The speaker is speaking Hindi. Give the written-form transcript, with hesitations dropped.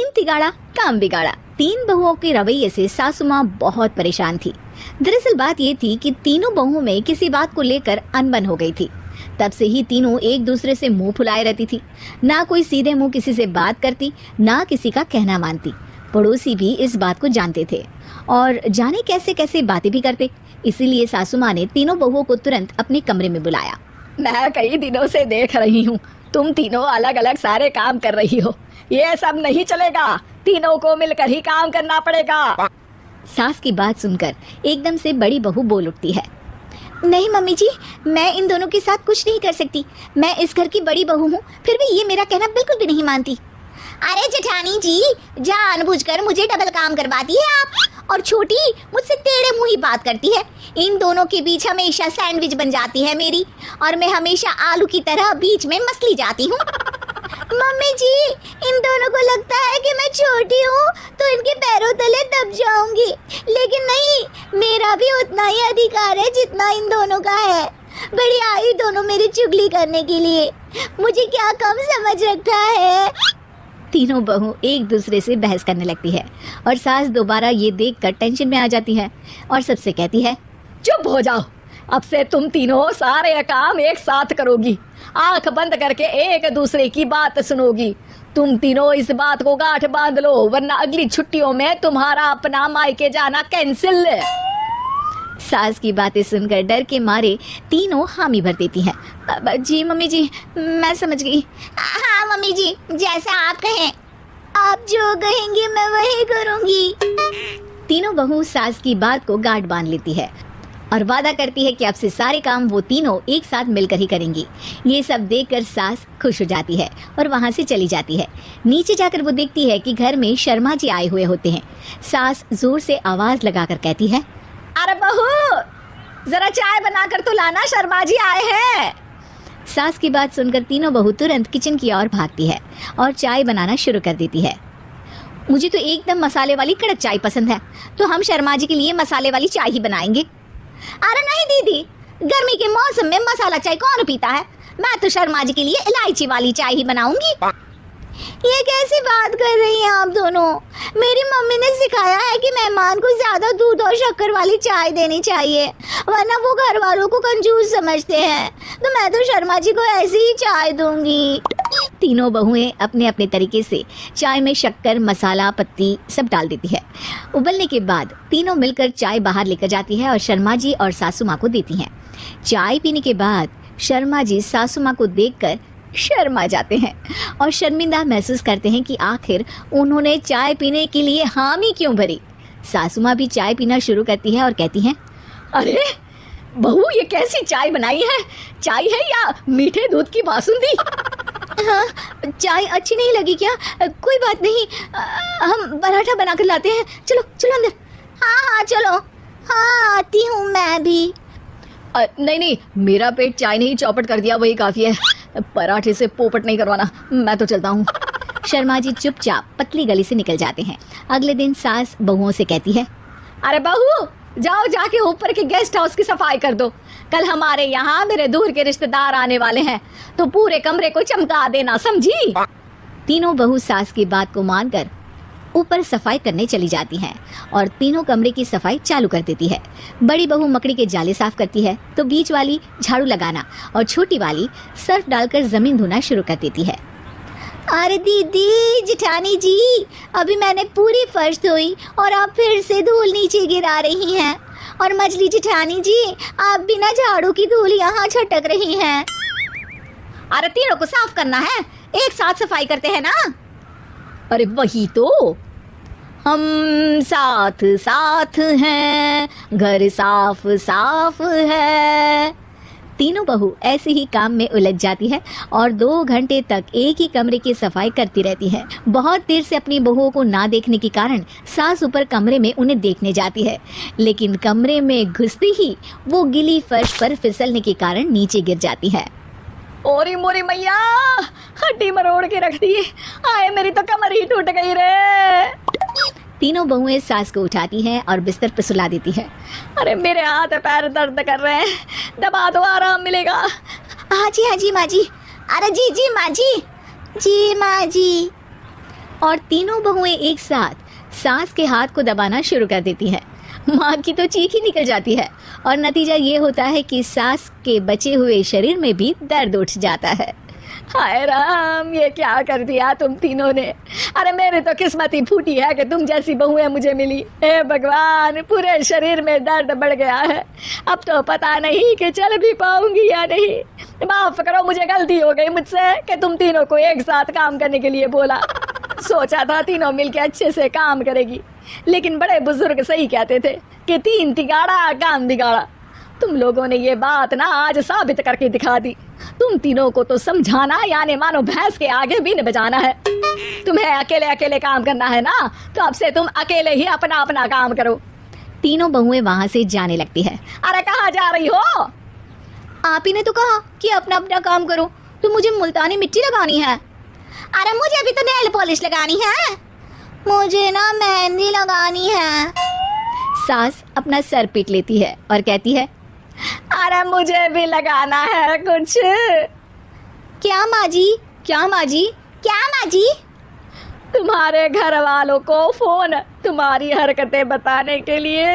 नीम तिगाड़ा काम बिगाड़ा। तीन बहुओं के रवैये से सासू माँ बहुत परेशान थी। दरअसल बात ये थी कि तीनों बहुओं में किसी बात को लेकर अनबन हो गई थी। तब से ही तीनों एक दूसरे से मुंह फुलाए रहती थी। ना कोई सीधे मुंह किसी से बात करती, ना किसी का कहना मानती। पड़ोसी भी इस बात को जानते थे और जाने कैसे कैसे बातें भी करते। इसीलिए सासू माँ ने तीनों बहुओं को तुरंत अपने कमरे में बुलाया। मैं कई दिनों से देख रही हूँ, तुम तीनों अलग अलग सारे काम कर रही हो। ये सब नहीं चलेगा, तीनों को मिलकर ही काम करना पड़ेगा। सास की बात सुनकर एकदम से बड़ी बहू बोल उठती है। नहीं मम्मी जी, मैं इन दोनों के साथ कुछ नहीं कर सकती। मैं इस घर की बड़ी बहू हूँ, फिर भी ये मेरा कहना बिल्कुल भी नहीं मानती। अरे जेठानी जी, जानबूझकर मुझे डबल काम करवाती है आप। और छोटी मुझसे टेढ़े मुंह ही बात करती है। इन दोनों के बीच हमेशा सैंडविच बन जाती है मेरी, और मैं हमेशा आलू की तरह बीच में मसली जाती हूँ। मम्मी जी, इन दोनों को लगता है कि मैं छोटी हूँ तो इनके पैरों तले दब जाऊंगी, लेकिन नहीं, मेरा भी उतना ही अधिकार है जितना इन दोनों का है। बड़ी आई दोनों मेरी चुगली करने के लिए, मुझे क्या कम समझ रखा है। तीनों बहू एक दूसरे से बहस करने लगती है और सास दोबारा ये देखकर टेंशन में आ जाती है और सबसे कहती है, चुप हो जाओ, अब से तुम तीनों सारे काम एक साथ करोगी। आंख बंद करके एक दूसरे की बात सुनोगी। तुम तीनों इस बात को गांठ बांध लो, वरना अगली छुट्टियों में तुम्हारा अपना मायके जाना कैंसिल। सास की बातें सुनकर डर के मारे तीनों हामी भर देती हैं। जी मम्मी जी, मैं समझ गई। हाँ मम्मी जी, जैसा आप कहें, आप जो कहेंगे मैं वही करूंगी। तीनों बहू सास की बात को गांठ बांध लेती है और वादा करती है कि अब से सारे काम वो तीनों एक साथ मिलकर ही करेंगी। ये सब देखकर सास खुश हो जाती है और वहाँ से चली जाती है। नीचे जाकर वो देखती है कि घर में शर्मा जी आए हुए होते हैं। सास जोर से आवाज लगाकर कहती है, अरे बहू, जरा चाय बनाकर तो लाना, शर्मा जी आए हैं। सास की बात सुनकर तीनों बहू तुरंत किचन की ओर भागती है और चाय बनाना शुरू कर देती है। मुझे तो एकदम मसाले वाली कड़क चाय पसंद है, तो हम शर्मा जी के लिए मसाले वाली चाय ही बनाएंगे। अरे नहीं दीदी, गर्मी के मौसम में मसाला चाय कौन पीता है? मैं तो शर्मा जी के लिए इलायची वाली चाय ही बनाऊंगी। ये कैसी बात कर रही हैं आप दोनों? मेरी मम्मी ने सिखाया है कि मेहमान को ज्यादा दूध और शक्कर वाली चाय देनी चाहिए, वरना वो घर वालों को कंजूस समझते हैं। तो मैं तो शर्मा जी को ऐसी ही चाय दूंगी। तीनों बहुएं अपने अपने तरीके से चाय में शक्कर, मसाला, पत्ती सब डाल देती है। उबलने के बाद तीनों मिलकर चाय बाहर लेकर जाती है और शर्मा जी और सासू माँ को देती हैं। चाय पीने के बाद शर्मा जी सासू माँ को देखकर शर्मा जाते हैं और शर्मिंदा महसूस करते हैं कि आखिर उन्होंने चाय पीने के लिए हामी क्यों भरी। सासू माँ भी चाय पीना शुरू करती है और कहती हैं, अरे बहू, ये कैसी चाय बनाई है? चाय है या मीठे दूध की बासुंदी? हाँ, चाय अच्छी नहीं लगी क्या? कोई बात नहीं, हम पराठा बनाकर लाते हैं। चलो चलो अंदर। हाँ चलो। हाँ, आती हूँ मैं भी। नहीं, मेरा पेट चाय ने ही चौपट कर दिया, वही काफी है। पराठे से पोपट नहीं करवाना, मैं तो चलता हूँ। शर्मा जी चुपचाप पतली गली से निकल जाते हैं। अगले दिन सास बहुओं से कहती है, अरे बहू, जाओ जाके ऊपर के गेस्ट हाउस की सफाई कर दो। कल हमारे यहाँ मेरे दूर के रिश्तेदार आने वाले हैं, तो पूरे कमरे को चमका देना, समझी? तीनों बहू सास की बात को मानकर ऊपर सफाई करने चली जाती हैं और तीनों कमरे की सफाई चालू कर देती है। बड़ी बहू मकड़ी के जाले साफ करती है, तो बीच वाली झाड़ू लगाना और छोटी वाली सर्फ डालकर जमीन धोना शुरू कर देती है। अरे दीदी, जेठानी जी, अभी मैंने पूरी फर्श धोई और आप फिर से धूल नीचे गिरा रही हैं। और मछली जेठानी जी, आप बिना झाड़ू की धूल यहाँ छटक रही हैं। अरे तीनों को साफ करना है, एक साथ सफाई करते हैं ना। अरे वही तो, हम साथ साथ हैं, घर साफ साफ है। तीनों बहू ऐसे ही काम में उलझ जाती है और 2 घंटे तक एक ही कमरे की सफाई करती रहती है। बहुत देर से अपनी बहुओं को ना देखने के कारण सास ऊपर कमरे में उन्हें देखने जाती है, लेकिन कमरे में घुसते ही वो गीली फर्श पर फिसलने के कारण नीचे गिर जाती है। ओरी मोरी मैया, हड्डी मरोड़ के रख दी। आए, मेरी तो कमर ही टूट गई रे। तीनों बहुएं सास को उठाती हैं और बिस्तर पर सुला देती है। अरे मेरे हाथ पैर दर्द कर रहे हैं, दबा दो, आराम मिलेगा। हाँ जी माँ जी। अरे जी माँ जी, जी माँ जी। और तीनों बहुएं एक साथ सास के हाथ को दबाना शुरू कर देती है। माँ की तो चीख ही निकल जाती है और नतीजा ये होता है कि सास के बचे हुए शरीर में भी दर्द उठ जाता है। हाय राम, ये क्या कर दिया तुम तीनों ने। अरे मेरी तो किस्मत ही फूटी है कि तुम जैसी बहुएं मुझे मिली। हे भगवान, पूरे शरीर में दर्द बढ़ गया है। अब तो पता नहीं कि चल भी पाऊंगी या नहीं। माफ करो, मुझे गलती हो गई मुझसे कि तुम तीनों को एक साथ काम करने के लिए बोला। सोचा था तीनों मिलकर अच्छे से काम करेगी, लेकिन बड़े बुजुर्ग सही कहते थे कि 3 तिगाड़ा काम बिगाड़ा। तुम लोगों ने ये बात ना आज साबित करके दिखा दी। तुम तीनों को तो समझाना यानी मानो भैंस के आगे भी न बजाना है। तुम्हें अकेले अकेले काम करना है ना, तो अब से तुम अकेले ही अपना अपना काम करो। तीनों बहुएं वहां से जाने लगती है। अरे कहाँ जा रही हो? आप ही ने तो कहा कि अपना अपना काम करो, तो मुझे मुल्तानी मिट्टी लगानी है। अरे मुझे भी तो नेल पॉलिश लगानी है। मुझे ना मेहंदी लगानी है। सास अपना सर पीट लेती है और कहती है, अरे मुझे भी लगाना है कुछ। क्या माँ जी? क्या माँ जी? क्या माँ जी? तुम्हारे घर वालों को फोन तुम्हारी हरकतें बताने के लिए।